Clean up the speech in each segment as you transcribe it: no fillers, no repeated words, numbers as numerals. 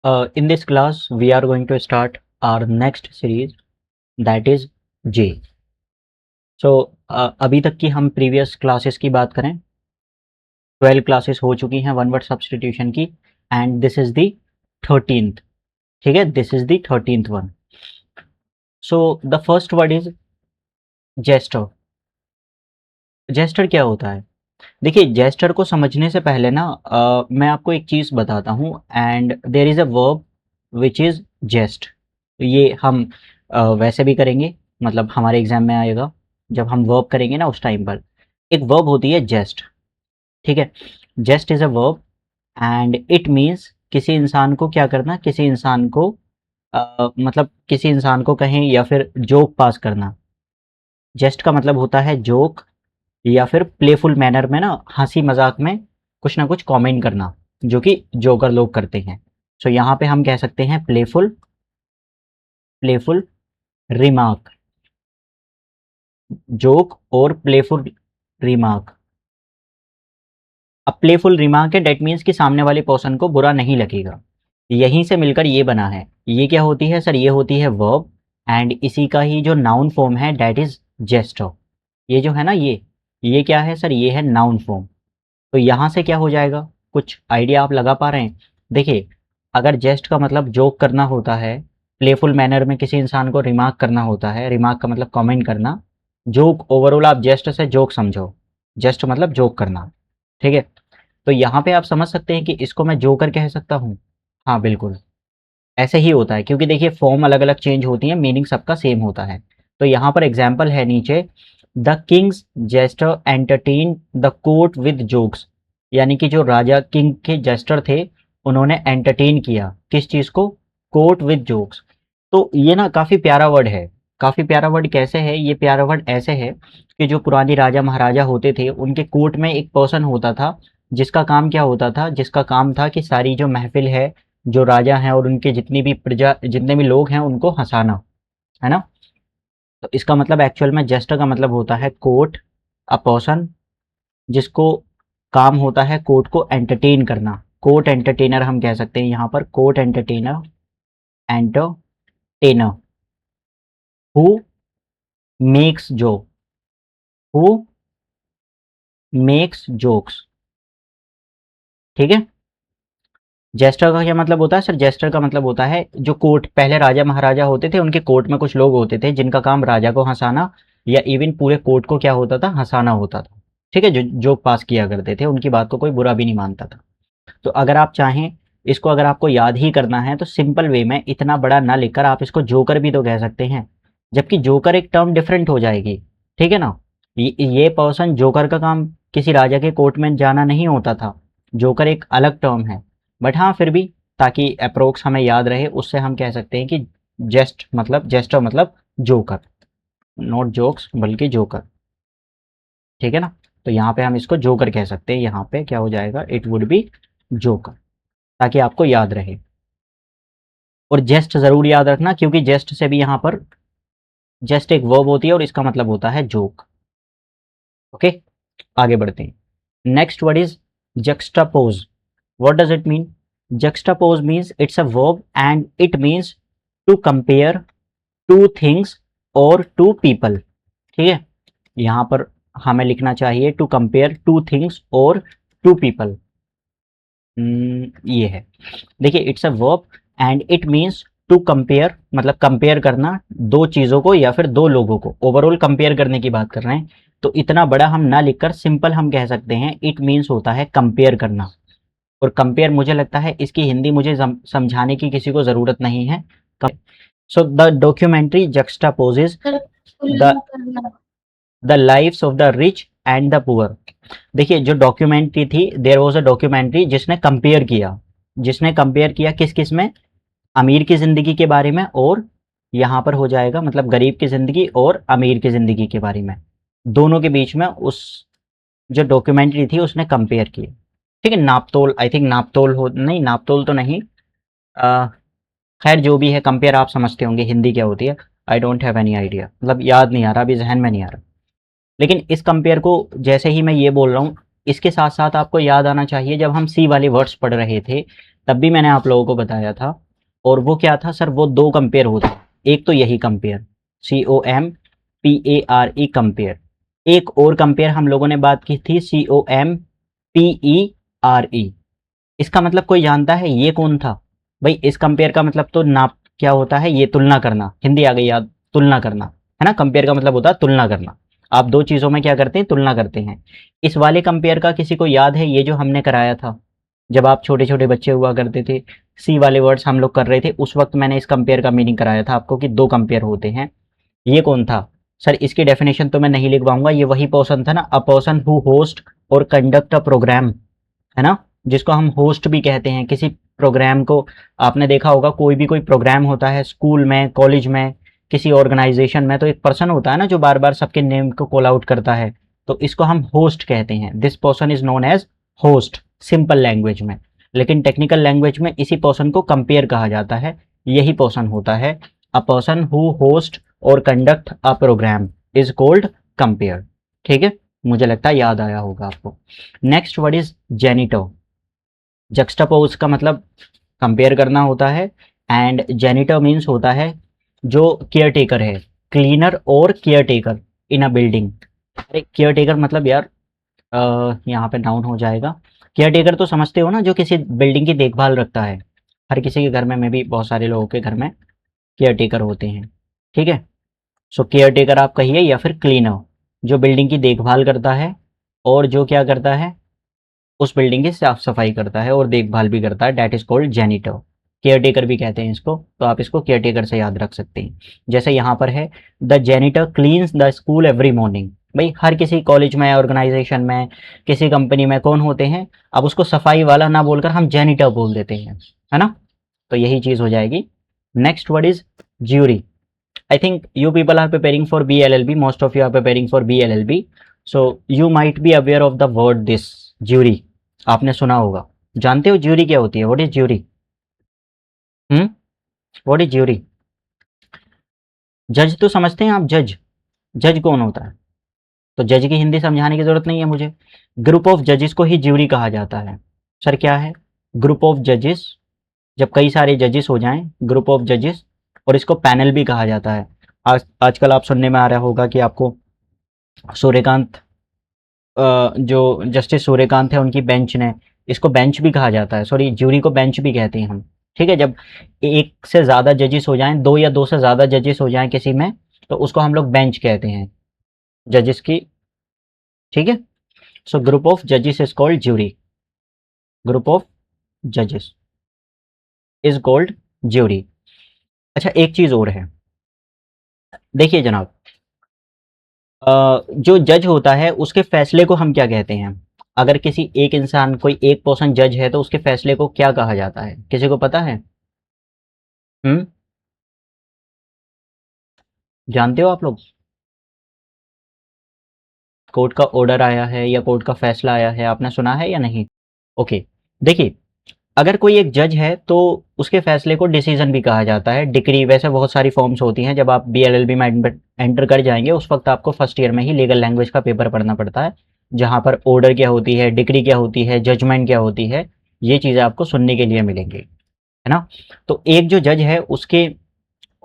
In this class, we are going to start our next series, that is J. So अभी तक की हम previous classes की बात करें, 12 क्लासेस हो चुकी हैं वन वर्ड सब्सटीट्यूशन की, and this is the 13th. ठीक है, this is the 13th one. So the first word is jester. Jester क्या होता है? देखिए, जेस्टर को समझने से पहले ना मैं आपको एक चीज़ बताता हूँ. And there is a verb which is jest. ये हम वैसे भी करेंगे, मतलब हमारे एग्जाम में आएगा जब हम वर्ब करेंगे ना, उस टाइम पर एक वर्ब होती है जेस्ट. ठीक है, jest is a verb and it means किसी इंसान को क्या करना, किसी इंसान को मतलब किसी इंसान को कहें या फिर जोक पास करना. जेस्ट का मतलब होता है जोक, या फिर प्लेफुल मैनर में ना, हंसी मजाक में कुछ ना कुछ कमेंट करना, जो कि जोकर लोग करते हैं. सो यहाँ पे हम कह सकते हैं प्लेफुल प्लेफुल रिमार्क. जोक और प्लेफुल रिमार्क. अब प्लेफुल रिमार्क है, डेट मीन्स कि सामने वाले पर्सन को बुरा नहीं लगेगा. यहीं से मिलकर ये बना है. ये क्या होती है सर? ये होती है वर्ब, एंड इसी का ही जो नाउन फॉर्म है डेट इज जेस्टर. ये जो है ना, ये क्या है सर? ये है नाउन फॉर्म. तो यहाँ से क्या हो जाएगा? कुछ आइडिया आप लगा पा रहे हैं? देखिए, अगर जेस्ट का मतलब जोक करना होता है, प्लेफुल मैनर में किसी इंसान को रिमार्क करना होता है, रिमार्क का मतलब कमेंट करना, जोक ओवरऑल आप जेस्ट से जोक समझो, जेस्ट मतलब जोक करना. ठीक है, तो यहाँ पे आप समझ सकते हैं कि इसको मैं जोकर कह सकता हूँ. हाँ बिल्कुल, ऐसे ही होता है, क्योंकि देखिए फॉर्म अलग अलग चेंज होती है, मीनिंग सबका सेम होता है. तो यहाँ पर एग्जाम्पल है नीचे, the king's jester entertain the court with jokes. यानी कि जो राजा किंग के जेस्टर थे, उन्होंने एंटरटेन किया किस चीज़ को? Court with jokes. तो ये ना काफ़ी प्यारा वर्ड है. काफ़ी प्यारा वर्ड कैसे है? ये प्यारा वर्ड ऐसे है कि जो पुरानी राजा महाराजा होते थे, उनके कोर्ट में एक पर्सन होता था, जिसका काम क्या होता था? जिसका काम था कि सारी जो महफिल है, जो राजा हैं और उनके जितनी भी प्रजा, जितने भी लोग हैं, उनको हंसाना, है ना? तो इसका मतलब एक्चुअल में जेस्टर का मतलब होता है कोर्ट, अ पर्सन जिसको काम होता है कोर्ट को एंटरटेन करना. कोर्ट एंटरटेनर हम कह सकते हैं यहाँ पर. Court entertainer, entertainer who makes joke, who makes jokes. ठीक है, जेस्टर का क्या मतलब होता है सर? जेस्टर का मतलब होता है जो कोर्ट, पहले राजा महाराजा होते थे, उनके कोर्ट में कुछ लोग होते थे जिनका काम राजा को हंसाना, या इवन पूरे कोर्ट को क्या होता था? हंसाना होता था. ठीक है, जो जोक पास किया करते थे, उनकी बात को कोई बुरा भी नहीं मानता था. तो अगर आप चाहें, इसको अगर आपको याद ही करना है तो सिंपल वे में इतना बड़ा ना लिखकर आप इसको जोकर भी तो कह सकते हैं, जबकि जोकर एक टर्म डिफरेंट हो जाएगी. ठीक है ना? ये पर्सन, जोकर का काम किसी राजा के कोर्ट में जाना नहीं होता था. जोकर एक अलग टर्म है. बट हाँ, फिर भी ताकि अप्रोक्स हमें याद रहे, उससे हम कह सकते हैं कि जेस्टर मतलब जोकर, नॉट जोक्स बल्कि जोकर. ठीक है ना? तो यहाँ पे हम इसको जोकर कह सकते हैं. यहाँ पे क्या हो जाएगा? इट वुड बी जोकर, ताकि आपको याद रहे. और जेस्ट ज़रूर याद रखना, क्योंकि जेस्ट से भी यहाँ पर जेस्ट एक वर्ब होती है और इसका मतलब होता है जोक. ओके, आगे बढ़ते हैं. Next word is juxtapose. What does it mean? Juxtapose means it's a verb and it means to compare two things or two people. ठीक है, यहाँ पर हमें लिखना चाहिए to compare two things or two people. ये है. देखिए, it's a verb and it means to compare, मतलब कंपेयर करना दो चीज़ों को या फिर दो लोगों को. ओवरऑल कंपेयर करने की बात कर रहे हैं. तो इतना बड़ा हम ना लिखकर सिंपल हम कह सकते हैं इट मीन्स होता है कंपेयर करना. और कंपेयर, मुझे लगता है इसकी हिंदी मुझे समझाने की किसी को ज़रूरत नहीं है. So the documentary juxtaposes the the lives of the rich and the poor. देखिए, जो डॉक्यूमेंट्री थी, देयर वाज अ डॉक्यूमेंट्री जिसने कंपेयर किया. जिसने कंपेयर किया किस किस में? अमीर की ज़िंदगी के बारे में, और यहाँ पर हो जाएगा मतलब गरीब की ज़िंदगी और अमीर की ज़िंदगी के बारे में. दोनों के बीच में उस जो डॉक्यूमेंट्री थी उसने कंपेयर की. ठीक है, नापतोल, आई थिंक नापतोल हो, नहीं नापतोल तो नहीं, अ, खैर जो भी है, कंपेयर आप समझते होंगे हिंदी क्या होती है. I don't have any idea, मतलब याद नहीं आ रहा, अभी जहन में नहीं आ रहा. लेकिन इस कंपेयर को जैसे ही मैं ये बोल रहा हूँ, इसके साथ साथ आपको याद आना चाहिए जब हम सी वाले वर्ड्स पढ़ रहे थे, तब भी मैंने आप लोगों को बताया था। और वो क्या था सर, वो दो कंपेयर होते हैं, एक तो यही कंपेयर, COMPARE कंपेयर, एक और कंपेयर हम लोगों ने बात की थी COMPERE। इसका मतलब कोई जानता है ये कौन था? भाई इस कंपेयर का मतलब तो नाप क्या होता है, ये तुलना करना, हिंदी आ गई याद, तुलना करना है ना। कंपेयर का मतलब होता है तुलना करना। आप दो चीज़ों में क्या करते हैं, तुलना करते हैं। इस वाले कंपेयर का किसी को याद है, ये जो हमने कराया था जब आप छोटे छोटे बच्चे हुआ करते थे, सी वाले वर्ड्स हम लोग कर रहे थे, उस वक्त मैंने इस कंपेयर का मीनिंग कराया था आपको कि दो कंपेयर होते हैं। ये कौन था सर? इसकी डेफिनेशन तो मैं नहीं लिख पाऊंगा, ये वही पर्सन था ना, अ person who host or conduct a programme, है ना, जिसको हम होस्ट भी कहते हैं किसी प्रोग्राम को। आपने देखा होगा कोई भी कोई प्रोग्राम होता है स्कूल में, कॉलेज में, किसी ऑर्गेनाइजेशन में, तो एक पर्सन होता है ना जो बार बार सबके नेम को कॉल आउट करता है, तो इसको हम होस्ट कहते हैं। This person is known as host simple language में। लेकिन टेक्निकल लैंग्वेज में इसी पर्सन को कंपेयर कहा जाता है। यही पर्सन होता है a person who host or conduct a program is called compere. ठीक है, मुझे लगता है याद आया होगा आपको। नेक्स्ट वर्ड इज जेनिटो। जक्स्टापोज का मतलब कंपेयर करना होता है, एंड जेनिटर मीन्स होता है जो केयर टेकर है, क्लीनर और केयर टेकर इन अ बिल्डिंग। अरे केयर टेकर मतलब यार यहाँ पे नाउन हो जाएगा। केयर टेकर तो समझते हो ना, जो किसी बिल्डिंग की देखभाल रखता है। हर किसी के घर में, मैं भी बहुत सारे लोगों के घर में केयर टेकर होते हैं। ठीक है, सो केयर टेकर आप कहिए, या फिर क्लीनर जो बिल्डिंग की देखभाल करता है और जो क्या करता है, उस बिल्डिंग की साफ सफाई करता है और देखभाल भी करता है, that is called janitor. Care taker भी कहते हैं इसको, तो आप इसको केयर टेकर से याद रख सकते हैं। जैसे यहाँ पर है the janitor cleans the school every morning. भाई हर किसी कॉलेज में, ऑर्गेनाइजेशन में, किसी कंपनी में कौन होते हैं, अब उसको सफाई वाला ना बोलकर हम जेनिटर बोल देते हैं, है ना। तो यही चीज़ हो जाएगी। Next word is jury. I think you people are preparing for BLLB. Most of you are preparing for BLLB. So you might be aware of the word this jury. आपने सुना होगा, जानते हो ज्यूरी क्या होती है? What is jury? What is jury? जज तो समझते हैं आप, जज। जज कौन होता है? तो जज की हिंदी समझाने की जरूरत नहीं है मुझे। ग्रुप ऑफ जजेस को ही ज्यूरी कहा जाता है। सर क्या है? ग्रुप ऑफ जजेस, जब कई सारे जजेस हो जाएं, ग्रुप ऑफ जजेस। और इसको पैनल भी कहा जाता है। आजकल आप सुनने में आ रहा होगा कि आपको सूर्यकांत, जो जस्टिस सूर्यकांत है उनकी बेंच ने, इसको बेंच भी कहा जाता है, सॉरी ज्यूरी को बेंच भी कहते हैं हम। ठीक है, जब एक से ज़्यादा जजेस हो जाएं, दो या दो से ज़्यादा जजेस हो जाएं किसी में, तो उसको हम लोग बेंच कहते हैं, जजेस की। ठीक है, सो ग्रुप ऑफ जजेस is called jury. Group of जजेस इज कॉल्ड ज्यूरी। अच्छा एक चीज़ और है, देखिए जनाब, जो जज होता है उसके फैसले को हम क्या कहते हैं? अगर किसी एक इंसान, कोई एक पर्सन जज है, तो उसके फैसले को क्या कहा जाता है? किसी को पता है? हम्म, जानते हो आप लोग? कोर्ट का ऑर्डर आया है या कोर्ट का फैसला आया है, आपने सुना है या नहीं? ओके, देखिए, अगर कोई एक जज है तो उसके फैसले को डिसीजन भी कहा जाता है, डिक्री, वैसे बहुत सारी फॉर्म्स होती हैं। जब आप बीएलएलबी में एंटर कर जाएंगे उस वक्त आपको फर्स्ट ईयर में ही लीगल लैंग्वेज का पेपर पढ़ना पड़ता है, जहाँ पर ऑर्डर क्या होती है, डिक्री क्या होती है, जजमेंट क्या होती है, ये चीज़ें आपको सुनने के लिए मिलेंगी, है ना। तो एक जो जज है उसके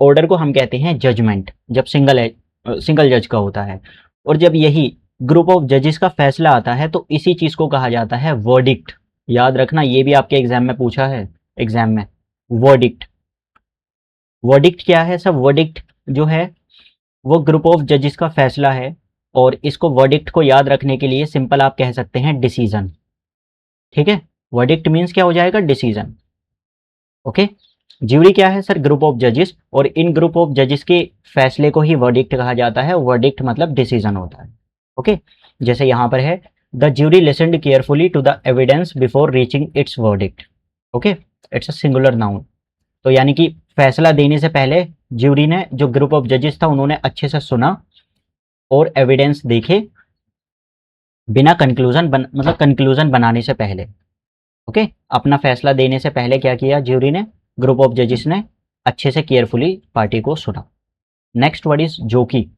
ऑर्डर को हम कहते हैं जजमेंट, जब सिंगल जज का होता है। और जब यही ग्रुप ऑफ जजेस का फैसला आता है तो इसी चीज़ को कहा जाता है वर्डिक्ट। याद रखना, ये भी आपके एग्जाम में पूछा है, एग्जाम में। वर्डिक्ट, वर्डिक्ट क्या है सब? वर्डिक्ट जो है वो ग्रुप ऑफ जजेस का फैसला है, और इसको वर्डिक्ट को याद रखने के लिए सिंपल आप कह सकते हैं डिसीजन। ठीक है, वर्डिक्ट मीन्स क्या हो जाएगा? डिसीजन। ओके, ज्यूरी क्या है सर? ग्रुप ऑफ जजेस, और इन ग्रुप ऑफ जजेस के फैसले को ही वर्डिक्ट कहा जाता है। वर्डिक्ट मतलब डिसीजन होता है। ओके, जैसे यहाँ पर है the jury listened carefully to the evidence before reaching its verdict. Okay, it's a singular noun. तो यानी कि फैसला देने से पहले ज्यूरी ने, जो ग्रुप ऑफ जजेस था, उन्होंने अच्छे से सुना और एविडेंस देखे, बिना कंक्लूजन मतलब कंक्लूजन बनाने से पहले। ओके, अपना फैसला देने से पहले क्या किया ज्यूरी ने, ग्रुप ऑफ जजेस ने अच्छे से केयरफुली पार्टी को सुना। नेक्स्ट वर्ड इज जोकी।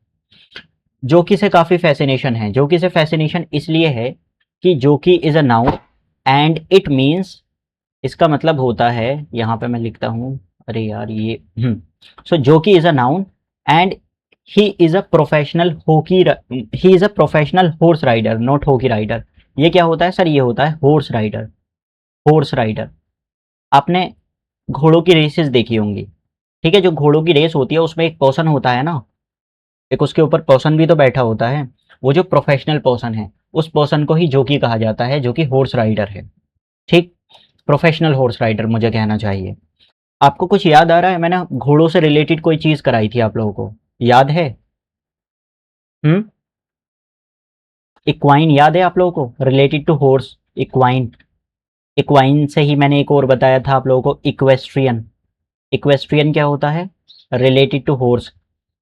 जोकी से काफ़ी फैसिनेशन है। जोकी से फैसिनेशन इसलिए है कि जोकी is a noun and it means इसका मतलब होता है, यहाँ पे मैं लिखता हूँ, अरे यार ये so jockey is a noun and he is a professional hockey, he is a professional horse rider, not hockey rider. ये क्या होता है सर? ये होता है हॉर्स राइडर। हॉर्स राइडर, आपने घोड़ों की रेसेस देखी होंगी, ठीक है? जो घोड़ों की रेस होती है उसमें एक पर्सन होता है ना, एक उसके ऊपर पर्सन भी तो बैठा होता है। वो जो प्रोफेशनल पर्सन है, उस पर्सन को ही जोकी कहा जाता है, जो कि हॉर्स राइडर है। ठीक, प्रोफेशनल हॉर्स राइडर मुझे कहना चाहिए। आपको कुछ याद आ रहा है? मैंने घोड़ों से रिलेटेड कोई चीज़ कराई थी आप लोगों को, याद है? हुँ? इक्वाइन याद है आप लोगों को? Related to horse, equine. Equine से ही मैंने एक और बताया था आप लोगों को, इक्वेस्ट्रियन। इक्वेस्ट्रियन क्या होता है? रिलेटेड टू हॉर्स,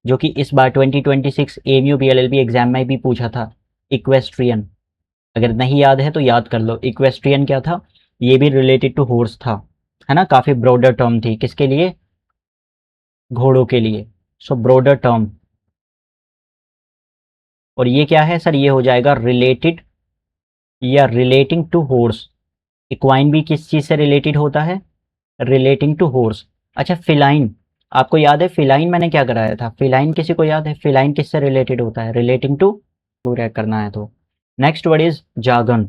जो कि इस बार 2026 एएमयू बीएलएलबी एग्जाम में भी पूछा था। इक्वेस्ट्रियन, अगर नहीं याद है तो याद कर लो। इक्वेस्ट्रियन क्या था? ये भी रिलेटेड टू हॉर्स था, है ना? काफ़ी ब्रॉडर टर्म थी, किसके लिए? घोड़ों के लिए। सो ब्रॉडर टर्म। और ये क्या है सर? ये हो जाएगा रिलेटेड या रिलेटिंग टू हॉर्स। इक्वाइन भी किस चीज़ से रिलेटेड होता है? Relating to horse. अच्छा, फिलाइन, आपको याद है फिलाइन मैंने क्या कराया था? फिलाइन किसी को याद है? फिलाइन किससे रिलेटेड होता है? रिलेटिंग टू, पूरा करना है तो। नेक्स्ट वर्ड इज जागन।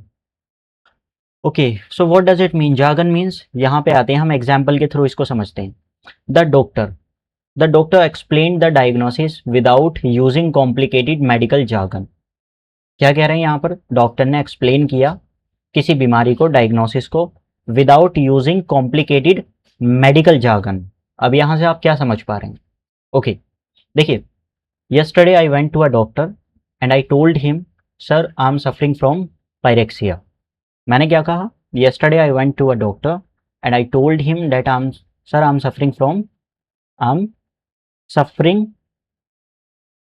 Okay, so what does it mean? जागन मीन्स, यहाँ पे आते हैं हम एग्जाम्पल के थ्रू इसको समझते हैं। The doctor, the doctor explain the diagnosis without using complicated medical जागन। क्या कह रहे हैं यहाँ पर? डॉक्टर ने एक्सप्लेन किया किसी बीमारी को, डायग्नोसिस को, without using complicated medical jargon. अब यहाँ से आप क्या समझ पा रहे हैं? ओके, देखिए, yesterday I went to a doctor and I told him, sir, I'm suffering from pyrexia. मैंने क्या कहा? yesterday I went to a doctor and I told him that sir, I'm suffering from, I'm suffering,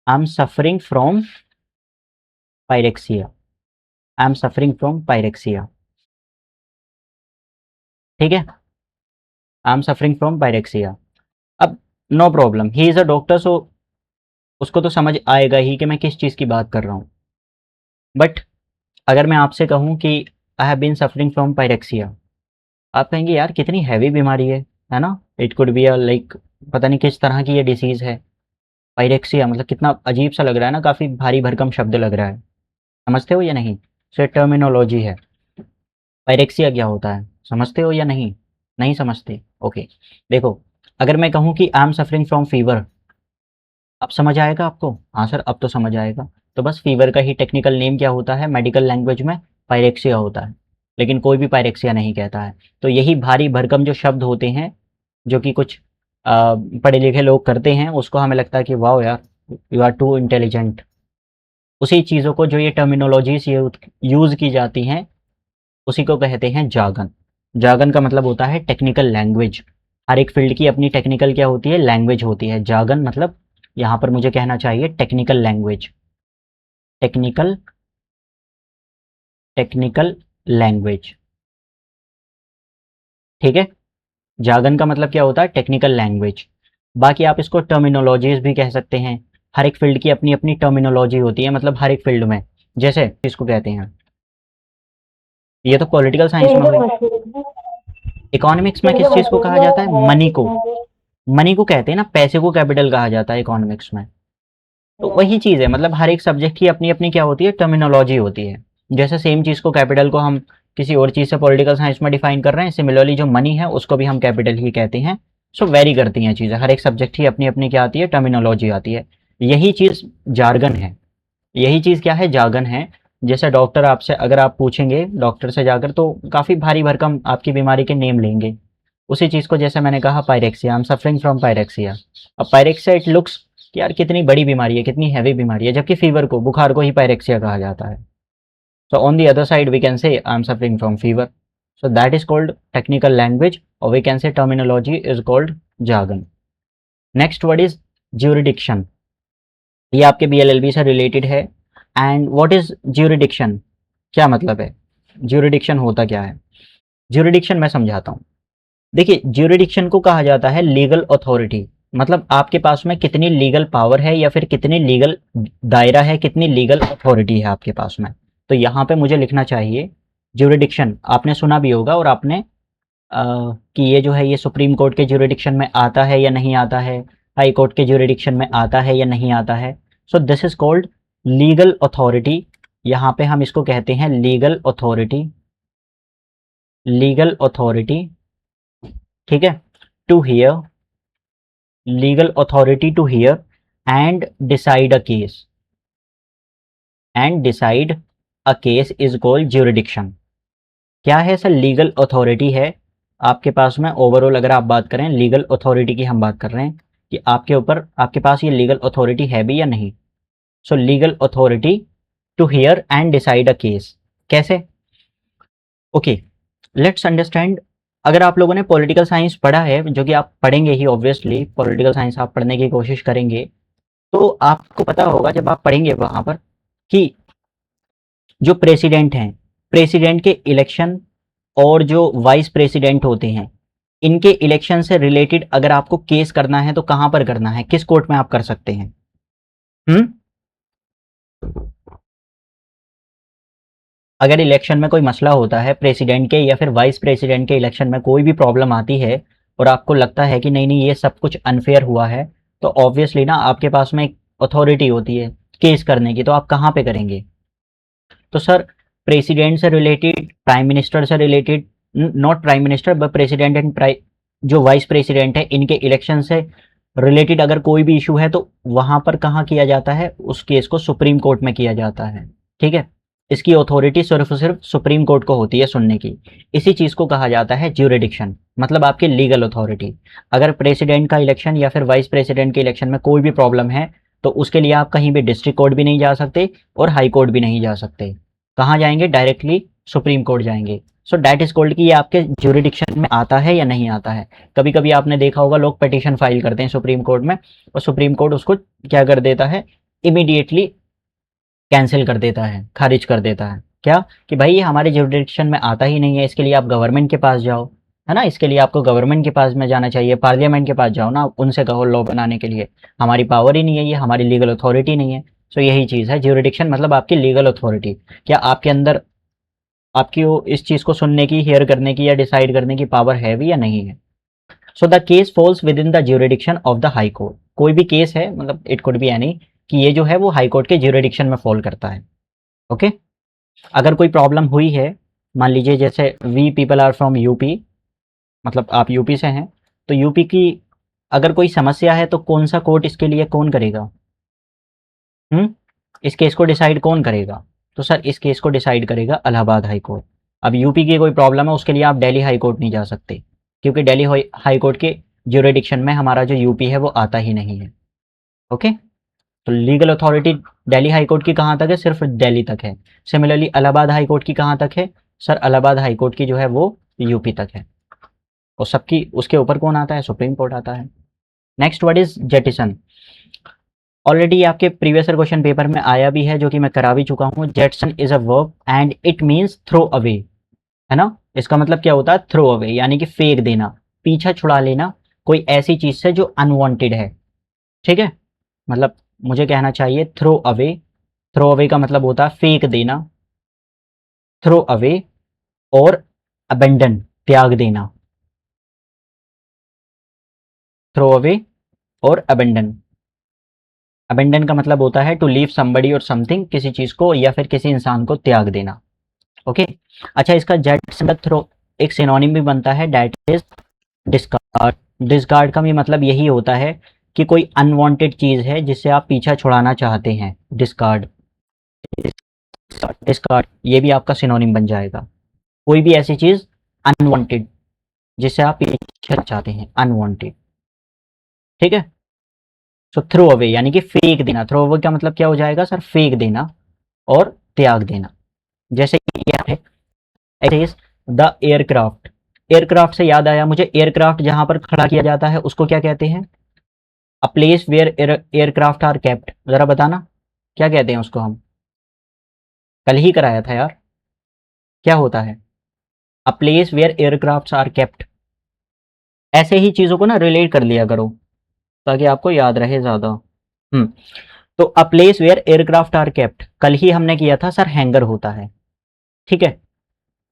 I'm suffering from pyrexia. I'm suffering from pyrexia. ठीक है? I'm suffering from pyrexia. अब no problem, he is a doctor, so उसको तो समझ आएगा ही कि मैं किस चीज़ की बात कर रहा हूँ। बट अगर मैं आपसे कहूँ कि I have been suffering from pyrexia, आप कहेंगे यार कितनी हैवी बीमारी है ना? It could be a like, पता नहीं किस तरह की ये डिसीज़ है। पायरेक्सिया मतलब कितना अजीब सा लग रहा है ना, काफ़ी भारी भरकम शब्द लग रहा है। समझते हो या नहीं? सो टर्मिनोलॉजी है। पायरेक्सिया क्या होता है, समझते हो या नहीं? नहीं समझते? ओके, देखो, अगर मैं कहूँ कि आई एम सफरिंग फ्रॉम फीवर, अब समझ आएगा आपको? हाँ सर, अब तो समझ आएगा। तो बस फीवर का ही टेक्निकल नेम क्या होता है मेडिकल लैंग्वेज में? पायरेक्सिया होता है। लेकिन कोई भी पायरेक्सिया नहीं कहता है। तो यही भारी भरकम जो शब्द होते हैं, जो कि कुछ पढ़े लिखे लोग करते हैं, उसको हमें लगता है कि वाह यार, यू आर टू इंटेलिजेंट। उसी चीज़ों को, जो ये टर्मिनोलॉजीज यूज़ की जाती हैं, उसी को कहते हैं जागन। जागन का मतलब होता है टेक्निकल लैंग्वेज। हर एक फील्ड की अपनी टेक्निकल क्या होती है? लैंग्वेज होती है। जागन मतलब, यहाँ पर मुझे कहना चाहिए technical language. Technical, technical language. ठीक है? जागन का मतलब क्या होता है? Technical language. बाकी आप इसको टर्मिनोलॉजीज भी कह सकते हैं। हर एक फील्ड की अपनी अपनी टर्मिनोलॉजी होती है, मतलब हर एक फील्ड में। जैसे इसको कहते हैं, ये तो पॉलिटिकल साइंस में हुई। इकोनॉमिक्स में किस चीज़ को कहा जाता है? मनी को। मनी को कहते हैं ना, पैसे को कैपिटल कहा जाता है इकोनॉमिक्स में। तो वही चीज़ है, मतलब हर एक सब्जेक्ट की अपनी अपनी क्या होती है? टर्मिनोलॉजी होती है। जैसे सेम चीज़ को, कैपिटल को हम किसी और चीज़ से पॉलिटिकल साइंस में डिफाइन कर रहे हैं, सिमिलरली जो मनी है उसको भी हम कैपिटल ही कहते हैं। सो वेरी करती हैं चीज़ें, हर एक सब्जेक्ट की अपनी अपनी क्या आती है? टर्मिनोलॉजी आती है। यही चीज़ जार्गन है। यही चीज़ क्या है? जार्गन है। जैसे डॉक्टर आपसे, अगर आप पूछेंगे डॉक्टर से जाकर, तो काफ़ी भारी भरकम आपकी बीमारी के नेम लेंगे। उसी चीज़ को, जैसे मैंने कहा pyrexia, I am suffering from pyrexia. अब पायरेक्सिया इट लुक्स कि यार कितनी बड़ी बीमारी है, कितनी हैवी बीमारी है, जबकि फीवर को, बुखार को ही पायरेक्सिया कहा जाता है। So on the other side we can say I am suffering from fever. So that is called technical language, और we can say terminology is called jargon. Next word is jurisdiction. ये आपके BLLB से related है। And what is jurisdiction? क्या मतलब है? Jurisdiction होता क्या है? ज्यूरिडिक्शन मैं समझाता हूँ। देखिए, ज्यूरिडिक्शन को कहा जाता है लीगल अथॉरिटी। मतलब आपके पास में कितनी लीगल पावर है, या फिर कितनी लीगल दायरा है, कितनी लीगल अथॉरिटी है आपके पास में। तो यहाँ पे मुझे लिखना चाहिए ज्यूरिडिक्शन, आपने सुना भी होगा और आपने कि ये जो है ये सुप्रीम कोर्ट के ज्यूरिडिक्शन में आता है या नहीं आता है, हाई कोर्ट के ज्यूरिडिक्शन में आता है या नहीं आता है। So this is called legal authority. यहाँ पे हम इसको कहते हैं लीगल अथॉरिटी, लीगल अथॉरिटी, ठीक है। To hear, legal authority to hear and decide a case, and decide a case is called jurisdiction. क्या है सर? लीगल अथॉरिटी है आपके पास में। ओवरऑल अगर आप बात करें लीगल अथॉरिटी की, हम बात कर रहे हैं कि आपके ऊपर, आपके पास ये लीगल अथॉरिटी है भी या नहीं। So legal authority to hear and decide a case. कैसे? Okay, let's understand. अगर आप लोगों ने पॉलिटिकल साइंस पढ़ा है, जो कि आप पढ़ेंगे ही ऑब्वियसली, पॉलिटिकल साइंस आप पढ़ने की कोशिश करेंगे, तो आपको पता होगा जब आप पढ़ेंगे वहां पर कि जो प्रेसिडेंट हैं, प्रेसिडेंट के इलेक्शन और जो वाइस प्रेसिडेंट होते हैं, इनके इलेक्शन से रिलेटेड अगर आपको केस करना है तो कहां पर करना है, किस कोर्ट में आप कर सकते हैं? हम्म अगर इलेक्शन में कोई मसला होता है प्रेसिडेंट के या फिर वाइस प्रेसिडेंट के इलेक्शन में कोई भी प्रॉब्लम आती है और आपको लगता है कि नहीं नहीं ये सब कुछ अनफेयर हुआ है, तो ऑब्वियसली ना आपके पास में एक अथॉरिटी होती है केस करने की, तो आप कहाँ पे करेंगे? तो सर प्रेसिडेंट से रिलेटेड, प्राइम मिनिस्टर से related, not prime minister but president and जो वाइस प्रेसिडेंट है इनके इलेक्शन से रिलेटेड अगर कोई भी इशू है तो वहां पर कहाँ किया जाता है? उस केस को सुप्रीम कोर्ट में किया जाता है, ठीक है। इसकी अथॉरिटी सिर्फ और सिर्फ सुप्रीम कोर्ट को होती है सुनने की। इसी चीज को कहा जाता है ज्यूरिडिक्शन, मतलब आपकी लीगल अथॉरिटी। अगर प्रेसिडेंट का इलेक्शन या फिर वाइस प्रेसिडेंट के इलेक्शन में कोई भी प्रॉब्लम है तो उसके लिए आप कहीं भी डिस्ट्रिक्ट कोर्ट भी नहीं जा सकते और हाई कोर्ट भी नहीं जा सकते। कहाँ जाएंगे? डायरेक्टली सुप्रीम कोर्ट जाएंगे। सो डैट इज कॉल्ड कि ये आपके ज्यूरिडिक्शन में आता है या नहीं आता है। कभी कभी आपने देखा होगा लोग पिटीशन फाइल करते हैं सुप्रीम कोर्ट में और सुप्रीम कोर्ट उसको क्या कर देता है? इमीडिएटली कैंसिल कर देता है, खारिज कर देता है। क्या? कि भाई ये हमारे ज्यूरिडिक्शन में आता ही नहीं है, इसके लिए आप गवर्नमेंट के पास जाओ, है ना। इसके लिए आपको गवर्नमेंट के पास में जाना चाहिए, पार्लियामेंट के पास जाओ ना, उनसे कहो लॉ बनाने के लिए। हमारी पावर ही नहीं है, ये हमारी लीगल अथॉरिटी नहीं है। सो यही चीज़ है ज्यूरिडिक्शन, मतलब आपकी लीगल अथॉरिटी। क्या आपके अंदर आपकी वो इस चीज़ को सुनने की, हियर करने की या डिसाइड करने की पावर है भी या नहीं है? So the case falls within the jurisdiction of the high court. कोई भी केस है, मतलब इट कुड बी एनी, कि ये जो है वो हाई कोर्ट के ज्यूरिडिक्शन में फॉल करता है। ओके। अगर कोई प्रॉब्लम हुई है, मान लीजिए जैसे we people are from UP, मतलब आप यूपी से हैं, तो यूपी की अगर कोई समस्या है तो कौन सा कोर्ट इसके लिए कौन करेगा? इस केस को डिसाइड कौन करेगा? तो सर इस केस को डिसाइड करेगा इलाहाबाद हाई कोर्ट। अब यूपी की कोई प्रॉब्लम है उसके लिए आप दिल्ली हाई कोर्ट नहीं जा सकते, क्योंकि दिल्ली हाई कोर्ट के ज्यूरिडिक्शन में हमारा जो यूपी है वो आता ही नहीं है। ओके। तो legal authority Delhi high court की कहाँ तक है? सिर्फ दिल्ली तक है। सिमिलरली इलाहाबाद हाई कोर्ट की कहाँ तक है? सर इलाहाबाद हाई कोर्ट की जो है वो यूपी तक है। और सबकी उसके ऊपर कौन आता है? सुप्रीम कोर्ट आता है। Next word is jettison. Already आपके प्रीवियस क्वेश्चन पेपर में आया भी है, जो कि मैं करा भी चुका हूँ। Jettison is a verb and it means throw away, है ना। इसका मतलब क्या होता है? थ्रो अवे, यानी कि फेंक देना, पीछा छुड़ा लेना कोई ऐसी चीज से जो अनवांटेड है, ठीक है। मतलब मुझे कहना चाहिए थ्रो अवे। थ्रो अवे का मतलब होता है फेंक देना, थ्रो अवे, और अबेंडन, त्याग देना। थ्रो अवे और अबेंडन। अबेंडन का मतलब होता है टू लीव समबडी और समथिंग, किसी चीज को या फिर किसी इंसान को त्याग देना। ओके। अच्छा, इसका जेट से थ्रो एक सिनोनिम भी बनता है, दैट इज डिस्कार्ड। डिस्कार्ड का भी मतलब यही होता है कि कोई अनवांटेड चीज है जिससे आप पीछा छुड़ाना चाहते हैं। डिस्कार्ड, डिस्कार्ड ये भी आपका सिनोनिम बन जाएगा। कोई भी ऐसी चीज अनवांटेड जिससे आप पीछा चाहते हैं, अनवांटेड, ठीक है। सो थ्रो अवे यानी कि फेंक देना। थ्रो अवे का मतलब क्या हो जाएगा सर? फेंक देना और त्याग देना। जैसे ये है द एयरक्राफ्ट। एयरक्राफ्ट से याद आया मुझे, एयरक्राफ्ट जहां पर खड़ा किया जाता है उसको क्या कहते हैं? A place where aircraft are kept. जरा बताना क्या कहते हैं उसको? हम कल ही कराया था यार। क्या होता है? A place where aircraft are kept. ऐसे ही चीजों को ना रिलेट कर लिया करो ताकि आपको याद रहे ज्यादा। हम्म तो a place where aircraft are kept कल ही हमने किया था सर, हैंगर होता है, ठीक है।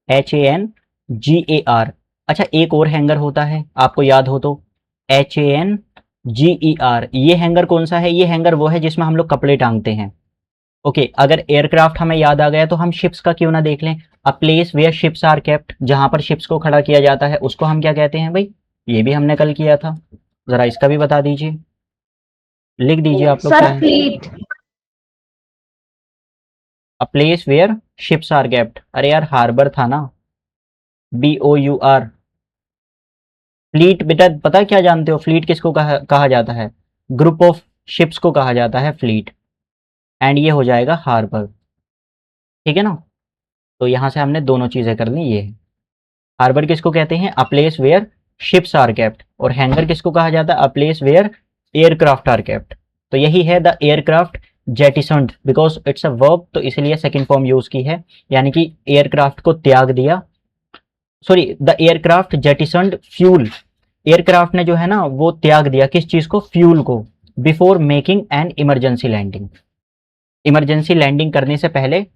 HANGAR, अच्छा, एक और हैंगर होता है, आपको याद हो तो, HANGER। ये हैंगर कौन सा है? ये हैंगर वो है जिसमें हम लोग कपड़े टांगते हैं। ओके, अगर एयरक्राफ्ट हमें याद आ गया तो हम शिप्स का क्यों ना देख लें। A place where ships are kept, जहां पर शिप्स को खड़ा किया जाता है उसको हम क्या कहते हैं भाई? ये भी हमने कल किया था, जरा इसका भी बता दीजिए, लिख दीजिए आप लोग क्या सर है। Fleet. A place where ships are kept, अरे यार हार्बर था ना, BOUR। फ्लीट बेटा पता है क्या जानते हो, फ्लीट किसको कहा जाता है? ग्रुप ऑफ शिप्स को कहा जाता है फ्लीट, एंड ये हो जाएगा हार्बर। ठीक है ना? तो यहां से हमने दोनों चीजें कर ली। ये हार्बर किसको कहते हैं? A place where ships are kept. और हैंगर किसको कहा जाता है? A place where aircraft are kept. तो यही है the aircraft jettisoned, because it's a verb, तो इसलिए सेकंड फॉर्म यूज की है, यानी कि एयरक्राफ्ट को त्याग दिया। Sorry, the aircraft jettisoned fuel. Aircraft ने जो है ना वो त्याग दिया किस चीज को? फ्यूल को। Before making an emergency landing, emergency landing करने से पहले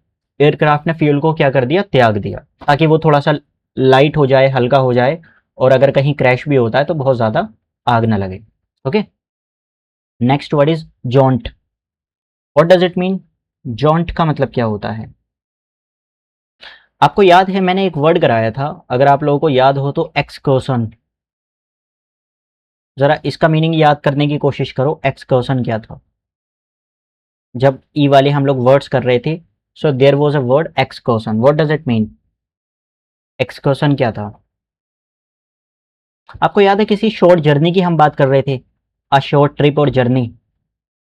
एयरक्राफ्ट ने फ्यूल को क्या कर दिया? त्याग दिया, ताकि वो थोड़ा सा लाइट हो जाए, हल्का हो जाए, और अगर कहीं क्रैश भी होता है तो बहुत ज़्यादा आग ना लगे। Okay, next word is joint. What does it mean? Joint का मतलब क्या होता है? आपको याद है मैंने एक वर्ड कराया था, अगर आप लोगों को याद हो तो, एक्सकर्सन। जरा इसका मीनिंग याद करने की कोशिश करो, एक्सकर्सन क्या था? जब ई वाले हम लोग वर्ड्स कर रहे थे, so there was a word excursion. What does it mean? Excursion क्या था? आपको याद है किसी शॉर्ट जर्नी की हम बात कर रहे थे, अ शॉर्ट ट्रिप और journey.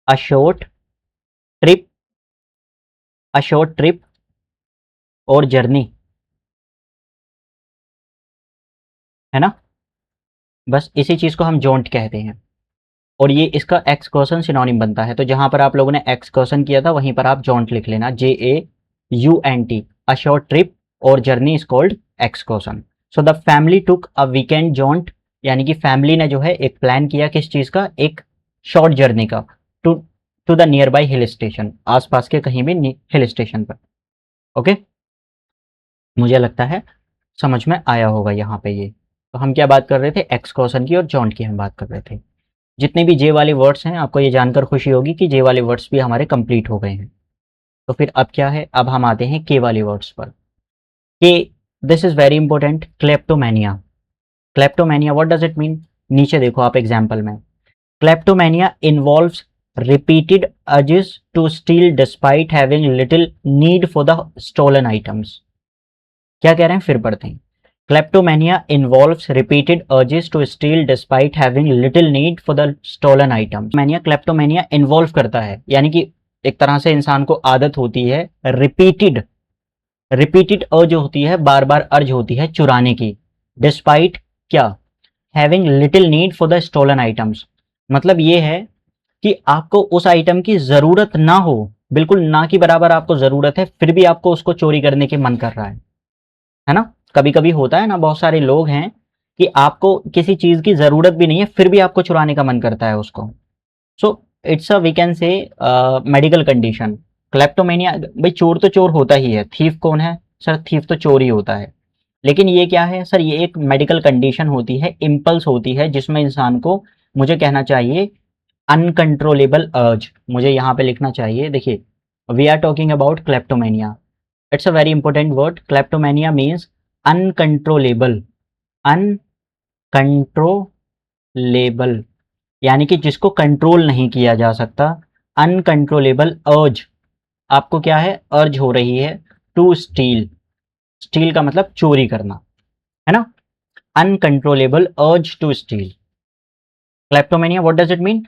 A short trip, a short trip और जर्नी, है ना? बस इसी चीज को हम जॉन्ट कहते हैं, और ये इसका एक्सकर्सन सिनोनिम बनता है। तो जहां पर आप लोगों ने एक्सकर्सन किया था वहीं पर आप जॉन्ट लिख लेना, JAUNT। अ शॉर्ट ट्रिप और journey is called excursion. So the family took a weekend joint, यानी कि फैमिली ने जो है एक प्लान किया किस चीज का? एक शॉर्ट जर्नी का, to to the nearby hill station, आसपास के कहीं भी हिल स्टेशन पर। ओके, मुझे लगता है समझ में आया होगा यहाँ पे ये। तो हम क्या बात कर रहे थे? एक्सकर्सन की और जॉन्ट की हम बात कर रहे थे। जितने भी जे वाले वर्ड्स हैं, आपको ये जानकर खुशी होगी कि जे वाले वर्ड्स भी हमारे कंप्लीट हो गए हैं। तो फिर अब क्या है? अब हम आते हैं के वाले वर्ड्स पर। Okay, this is very important, kleptomania. Kleptomania what does it mean? नीचे देखो आप एग्जाम्पल में, kleptomania involves repeated urges to steal despite having little need for the stolen items. क्या कह रहे हैं? फिर पढ़ते हैं। Kleptomania involves repeated urges to steal despite having little need for the stolen items. Mania, kleptomania involve करता है, यानी कि एक तरह से इंसान को आदत होती है, रिपीटेड, रिपीटेड अर्ज होती है, बार बार अर्ज होती है चुराने की। डिस्पाइट क्या? Having little need for the stolen items, मतलब ये है कि आपको उस आइटम की जरूरत ना हो, बिल्कुल ना की बराबर आपको जरूरत है, फिर भी आपको उसको चोरी करने की मन कर रहा है ना? कभी कभी होता है ना, बहुत सारे लोग हैं कि आपको किसी चीज की जरूरत भी नहीं है फिर भी आपको चुराने का मन करता है उसको। So it's a we can say medical condition. Kleptomania, भाई चोर तो चोर होता ही है, थीफ कौन है सर? थीफ तो चोर ही होता है। लेकिन ये क्या है सर? ये एक मेडिकल कंडीशन होती है, इम्पल्स होती है, जिसमें इंसान को, मुझे कहना चाहिए, अनकंट्रोलेबल अर्ज, मुझे यहाँ पे लिखना चाहिए। देखिए, we are talking about kleptomania, it's a very important word. Kleptomania means uncontrollable, uncontrollable, यानी कि जिसको कंट्रोल नहीं किया जा सकता। अनकंट्रोलेबल अर्ज, आपको क्या है? अर्ज हो रही है टू स्टील, स्टील का मतलब चोरी करना, है ना? Uncontrollable urge to steal. Kleptomania what does it mean?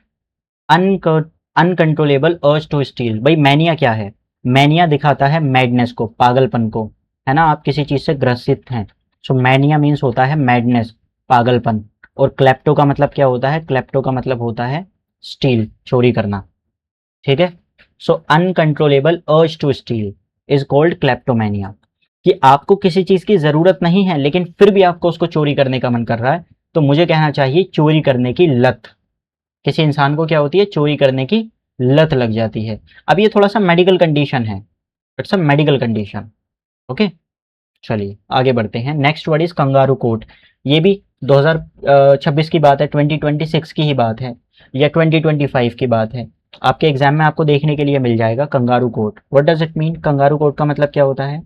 Uncontrollable urge to steal. भाई मैनिया क्या है? मैनिया दिखाता है मैडनेस को, पागलपन को, है ना? आप किसी चीज से ग्रसित हैं, सो मैनिया मीन्स होता है मैडनेस, पागलपन। और क्लेप्टो का मतलब क्या होता है? क्लेप्टो का मतलब होता है स्टील, चोरी करना। ठीक है? So uncontrollable urge to steal is called kleptomania, कि आपको किसी चीज की जरूरत नहीं है लेकिन फिर भी आपको उसको चोरी करने का मन कर रहा है, तो मुझे कहना चाहिए चोरी करने की लत। किसी इंसान को क्या होती है? चोरी करने की लत लग जाती है। अब ये थोड़ा सा मेडिकल कंडीशन है, it's a medical condition. Okay, चलिए आगे बढ़ते हैं। Next word is kangaroo court. ये भी 2026 की बात है, 2026 की ही बात है, या 2025 की बात है। आपके एग्जाम में आपको देखने के लिए मिल जाएगा kangaroo court. What does it mean? Kangaroo court का मतलब क्या होता है?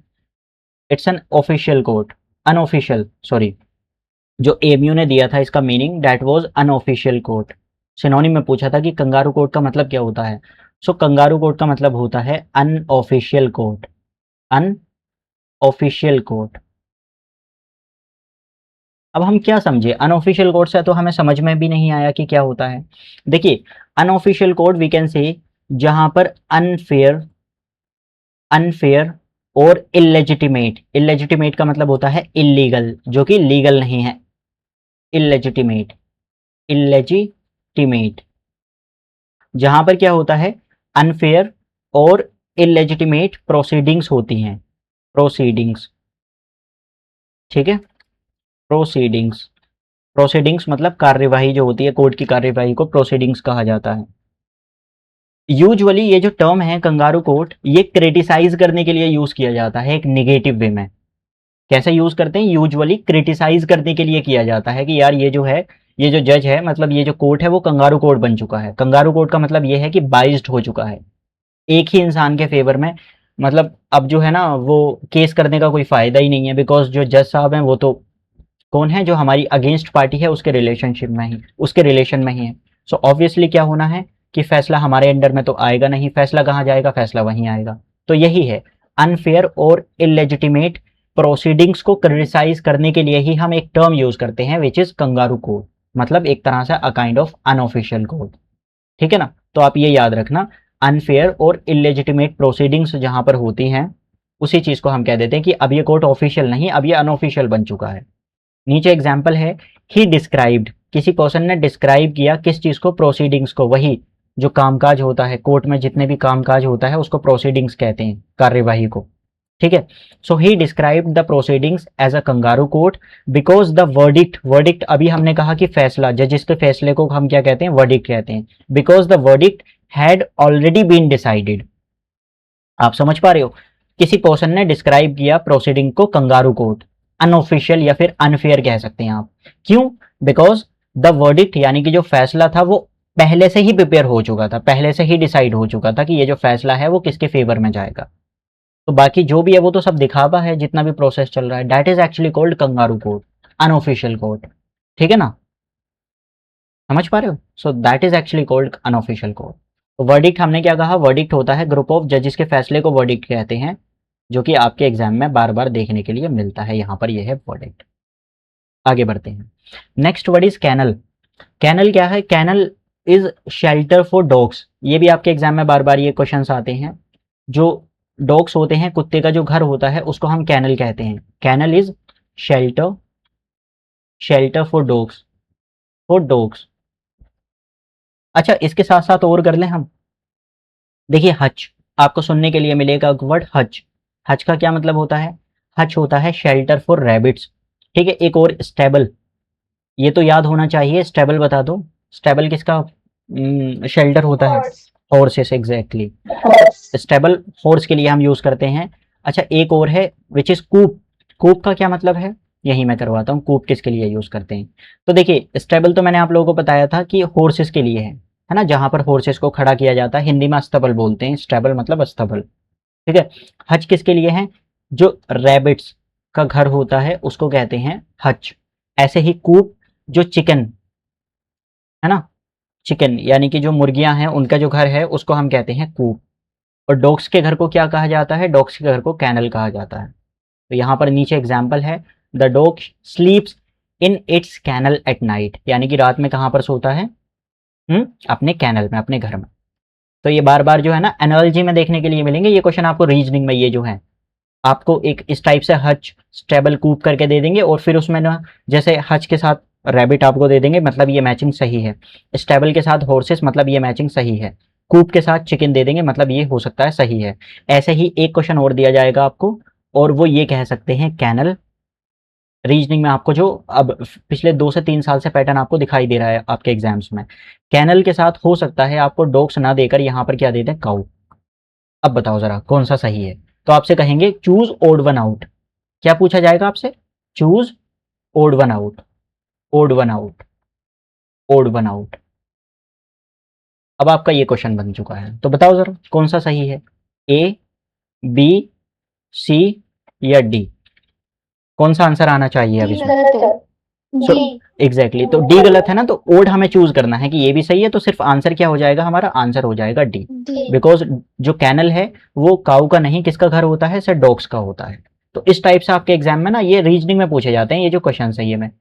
It's an official court, unofficial, sorry, जो एमयू ने दिया था इसका meaning that was unofficial court. Synonym में पूछा था कि कंगारू कोर्ट का मतलब क्या होता है। सो कंगारू कोर्ट का मतलब होता है अनऑफिशियल कोर्ट, अनऑफिशियल कोर्ट। अब हम क्या समझे अनऑफिशियल कोर्ट से? तो हमें समझ में भी नहीं आया कि क्या होता है। देखिए, अनऑफिशियल कोर्ट वी कैन से जहां पर अनफेयर, अनफेयर और इलेजिटिमेट, इलेजिटिमेट का मतलब होता है इलीगल, जो कि लीगल नहीं है, इलेजिटिमेट, इलेजिटिमेट। जहां पर क्या होता है अनफेयर और इलेजिटिमेट प्रोसीडिंग्स होती हैं, प्रोसीडिंग्स, ठीक है, प्रोसीडिंग्स, प्रोसीडिंग्स मतलब कार्यवाही जो होती है, कोर्ट की कार्यवाही को प्रोसीडिंग्स कहा जाता है। यूजुअली ये जो टर्म है कंगारू कोर्ट, ये क्रिटिसाइज करने के लिए यूज किया जाता है एक निगेटिव वे में। कैसे यूज करते हैं? यूजुअली क्रिटिसाइज करने के लिए किया जाता है कि यार ये जो है, ये जो जज है, मतलब ये जो कोर्ट है वो कंगारू कोर्ट बन चुका है। कंगारू कोर्ट का मतलब ये है कि बाइज्ड हो चुका है एक ही इंसान के फेवर में। मतलब अब जो है ना वो केस करने का कोई फायदा ही नहीं है, बिकॉज जो जज साहब हैं वो तो कौन है, जो हमारी अगेंस्ट पार्टी है उसके रिलेशनशिप में ही, उसके रिलेशन में ही है। सो ऑब्वियसली क्या होना है कि फैसला हमारे अंडर में तो आएगा नहीं, फैसला कहाँ जाएगा? फैसला वहीं आएगा। तो यही है, अनफेयर और इलेजिटिमेट प्रोसीडिंग्स को क्रिटिसाइज करने के लिए ही हम एक टर्म यूज करते हैं विच इज कंगारू कोर्ट, मतलब एक तरह से a kind of unofficial court. ठीक है ना? तो आप ये याद रखना, अनफेयर और इलेजिटिमेट प्रोसीडिंग्स जहां पर होती हैं उसी चीज को हम कह देते हैं कि अब ये कोर्ट ऑफिशियल नहीं, अब ये अनऑफिशियल बन चुका है। नीचे एग्जाम्पल है, ही डिस्क्राइब्ड, किसी पर्सन ने डिस्क्राइब किया किस चीज को? प्रोसीडिंग्स को, वही जो कामकाज होता है कोर्ट में, जितने भी कामकाज होता है उसको प्रोसीडिंग्स कहते हैं, कार्यवाही को। ठीक है, so he describe the proceedings as a kangaroo court because the verdict, verdict अभी हमने कहा कि फैसला, जजिस के फैसले को हम क्या कहते हैं? वर्डिक्ट कहते हैं। Because the verdict had already been decided. आप समझ पा रहे हो? किसी पर्सन ने डिस्क्राइब किया प्रोसीडिंग को कंगारू कोर्ट, अनऑफिशियल या फिर अनफेयर कह सकते हैं आप। क्यों? बिकॉज द वर्डिक्ट यानी कि जो फैसला था वो पहले से ही प्रिपेयर हो चुका था, पहले से ही डिसाइड हो चुका था कि ये जो फैसला है वो किसके फेवर में जाएगा। तो बाकी जो भी है वो तो सब दिखावा है, जितना भी प्रोसेस चल रहा है, that is actually called kangaroo court, unofficial court. ठीक है ना? समझ पा रहे हो? सो that is actually called unofficial court. तो वर्डिक्ट हमने क्या कहा? वर्डिक्ट होता है ग्रुप ऑफ जजेस के फैसले को वर्डिक्ट कहते हैं, जो कि आपके एग्जाम में बार बार देखने के लिए मिलता है। यहाँ पर यह है वर्डिक्ट। आगे बढ़ते हैं। Next word is kennel. Kennel क्या है? Kennel is shelter for dogs. ये भी आपके एग्जाम में बार बार ये क्वेश्चंस आते हैं। जो डॉग्स होते हैं, कुत्ते का जो घर होता है उसको हम कैनल कहते हैं। Kennel is shelter, shelter for dogs, for dogs. अच्छा, इसके साथ साथ और कर लें हम। देखिए हच, आपको सुनने के लिए मिलेगा वर्ड हच। हच का क्या मतलब होता है? हच होता है शेल्टर फॉर रैबिट्स। ठीक है, एक और स्टेबल, ये तो याद होना चाहिए। स्टेबल बता दो, स्टेबल किसका शेल्टर होता है? Horse, horses, exactly. Horse, stable horse के लिए हम यूज करते हैं। अच्छा, एक और है विच इज कूप। कूप का क्या मतलब है? यही मैं करवाता हूँ, कूप किसके लिए यूज करते हैं। तो देखिए, स्टेबल तो मैंने आप लोगों को बताया था कि हॉर्सेस के लिए है ना, जहां पर हॉर्सेस को खड़ा किया जाता है। हिंदी में अस्तबल बोलते हैं, स्टेबल मतलब अस्तबल। ठीक है, हच किसके लिए है? जो रैबिट्स का घर होता है उसको कहते हैं हच। ऐसे ही कूप, जो चिकन है ना, चिकन यानी कि जो मुर्गियां हैं उनका जो घर है उसको हम कहते हैं कूप। और डॉग्स के घर को क्या कहा जाता है? डॉग्स के घर को कैनल कहा जाता है। तो यहाँ पर नीचे एग्जाम्पल है, the dog sleeps in its kennel at night, यानी कि रात में कहाँ पर सोता है? अपने कैनल में, अपने घर में। तो ये बार बार जो है ना एनालॉजी में देखने के लिए मिलेंगे ये क्वेश्चन आपको, रीजनिंग में ये जो है आपको एक इस टाइप से हच स्टेबल कूप करके दे देंगे, और फिर उसमें ना जैसे हच के साथ रैबिट आपको दे देंगे, मतलब ये मैचिंग सही है। स्टेबल के साथ हॉर्सेस, मतलब ये मैचिंग सही है। कूप के साथ चिकन दे देंगे, मतलब ये हो सकता है सही है। ऐसे ही एक क्वेश्चन और दिया जाएगा आपको, और वो ये कह सकते हैं कैनल। रीजनिंग में आपको जो अब पिछले 2 से 3 साल से पैटर्न आपको दिखाई दे रहा है आपके एग्जाम्स में, कैनल के साथ हो सकता है आपको डॉग्स ना देकर यहाँ पर क्या दे दें? काउ। अब बताओ जरा कौन सा सही है? तो आपसे कहेंगे चूज ओड वन आउट। क्या पूछा जाएगा आपसे? Choose odd one out, odd one out, odd one out. अब आपका ये क्वेश्चन बन चुका है, तो बताओ जरा कौन सा सही है, ए, बी, सी या डी? कौन सा आंसर आना चाहिए अब इसमें? गलत है। सो एग्जैक्टली, तो डी गलत है ना, तो ओड हमें चूज करना है कि ये भी सही है, तो सिर्फ आंसर क्या हो जाएगा हमारा? आंसर हो जाएगा डी। बिकॉज जो कैनल है वो काऊ का नहीं, किसका घर होता है सर? डॉग्स का होता है। तो इस टाइप से आपके एग्जाम में ना ये रीजनिंग में पूछे जाते हैं ये जो क्वेश्चन है। ये मैं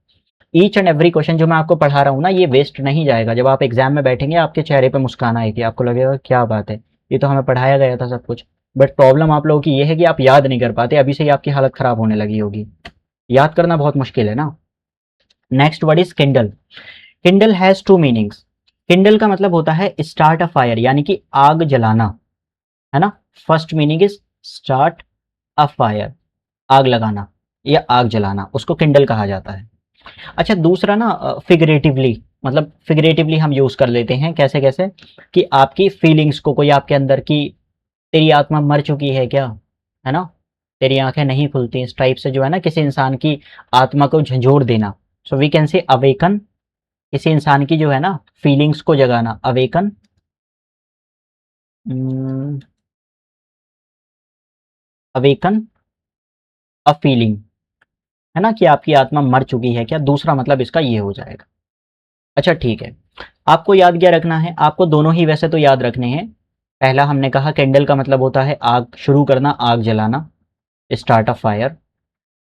ईच एंड एवरी क्वेश्चन जो मैं आपको पढ़ा रहा हूँ ना, ये वेस्ट नहीं जाएगा। जब आप एग्जाम में बैठेंगे आपके चेहरे पे मुस्कान आएगी, आपको लगेगा क्या बात है, ये तो हमें पढ़ाया गया था सब कुछ। बट प्रॉब्लम आप लोगों की ये है कि आप याद नहीं कर पाते, अभी से ही आपकी हालत खराब होने लगी होगी। याद करना बहुत मुश्किल है ना। Next word is Kindle. Kindle has two meanings. Kindle का मतलब होता है स्टार्ट अ फायर, यानी कि आग जलाना, है ना। First meaning is start a fire, आग लगाना या आग जलाना, उसको किंडल कहा जाता है। अच्छा, दूसरा ना फिगरेटिवली, मतलब फिगरेटिवली हम यूज कर लेते हैं, कैसे कैसे कि आपकी फीलिंग्स को, कोई आपके अंदर की, तेरी आत्मा मर चुकी है क्या, है ना, तेरी आंखें नहीं खुलती, इस टाइप से जो है ना किसी इंसान की आत्मा को झंझोर देना। So we can say awaken, किसी इंसान की जो है ना फीलिंग्स को जगाना, अवेकन, अवेकन अ फीलिंग, है ना, कि आपकी आत्मा मर चुकी है क्या, दूसरा मतलब इसका ये हो जाएगा। अच्छा ठीक है, आपको याद क्या रखना है? आपको दोनों ही वैसे तो याद रखने हैं। पहला हमने कहा कैंडल का मतलब होता है आग शुरू करना, आग जलाना, स्टार्ट अ फायर।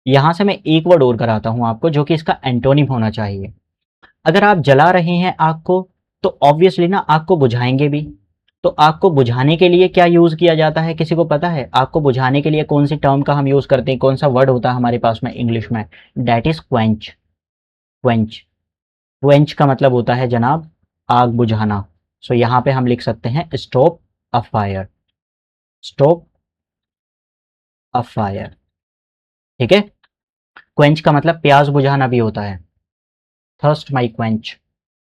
यहाँ से मैं एक वर्ड और कराता हूँ आपको जो कि इसका एंटोनिम होना चाहिए। अगर आप जला रहे हैं आग को, तो ऑब्वियसली ना आग को बुझाएंगे भी। तो आग को बुझाने के लिए क्या यूज किया जाता है, किसी को पता है? आग को बुझाने के लिए कौन सी टर्म का हम यूज करते हैं, कौन सा वर्ड होता है हमारे पास में इंग्लिश में? That is quench. Quench, quench का मतलब होता है जनाब आग बुझाना। सो यहाँ पे हम लिख सकते हैं stop a fire, stop a fire. ठीक है। क्वेंच का मतलब प्यास बुझाना भी होता है, थर्स्ट माई क्वेंच।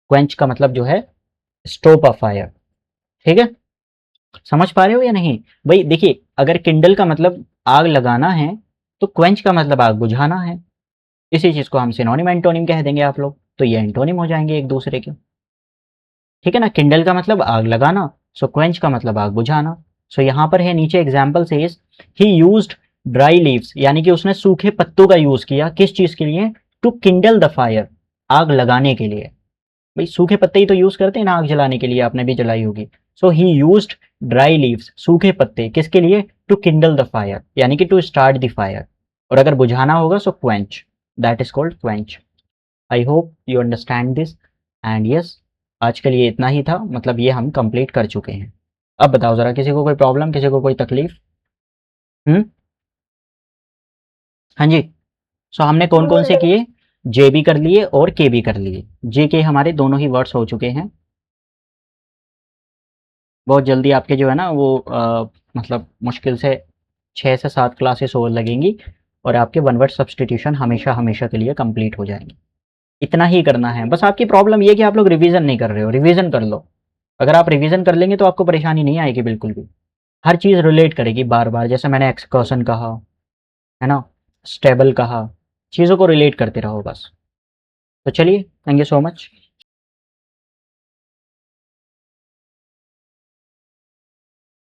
क्वेंच का मतलब जो है स्टॉप अ फायर। ठीक है, समझ पा रहे हो या नहीं? भाई देखिए, अगर किंडल का मतलब आग लगाना है, तो क्वेंच का मतलब आग बुझाना है। इसी चीज को हम सिनोनिम एंटोनिम कह देंगे आप लोग, तो ये एंटोनिम हो जाएंगे एक दूसरे के। ठीक है ना, किंडल का मतलब आग लगाना, सो क्वेंच का मतलब आग बुझाना। सो यहाँ पर है नीचे एग्जाम्पल से, ही यूज्ड ड्राई लीव्स, यानी कि उसने सूखे पत्तों का यूज किया, किस चीज के लिए? टू किंडल द फायर, आग लगाने के लिए। भाई सूखे पत्ते ही तो यूज करते हैं ना आग जलाने के लिए, आपने भी जलाई होगी। सो ही यूज्ड ड्राई लीव्स, सूखे पत्ते, किसके लिए? टू किंडल द फायर, यानी कि टू स्टार्ट द फायर। और अगर बुझाना होगा so quench, that is called quench. I hope you understand this. And yes, आज के लिए इतना ही था, मतलब ये हम कंप्लीट कर चुके हैं। अब बताओ जरा, किसी को कोई प्रॉब्लम, किसी को कोई तकलीफ? हाँ जी। सो हमने कौन कौन से किए? जे भी कर लिए और के भी कर लिए। जे के हमारे दोनों ही वर्ड्स हो चुके हैं। बहुत जल्दी आपके जो है ना वो मतलब मुश्किल से 6 से 7 क्लासेस और लगेंगी, और आपके वन वर्ड सब्सटीट्यूशन हमेशा हमेशा के लिए कंप्लीट हो जाएंगे। इतना ही करना है बस। आपकी प्रॉब्लम ये है कि आप लोग रिवीजन नहीं कर रहे हो, रिवीजन कर लो। अगर आप रिवीजन कर लेंगे तो आपको परेशानी नहीं आएगी बिल्कुल भी। हर चीज़ रिलेट करेगी बार बार, जैसे मैंने एक्सकर्सन कहा, है ना, स्टेबल कहा, चीज़ों को रिलेट करते रहो बस। तो चलिए, थैंक यू सो मच।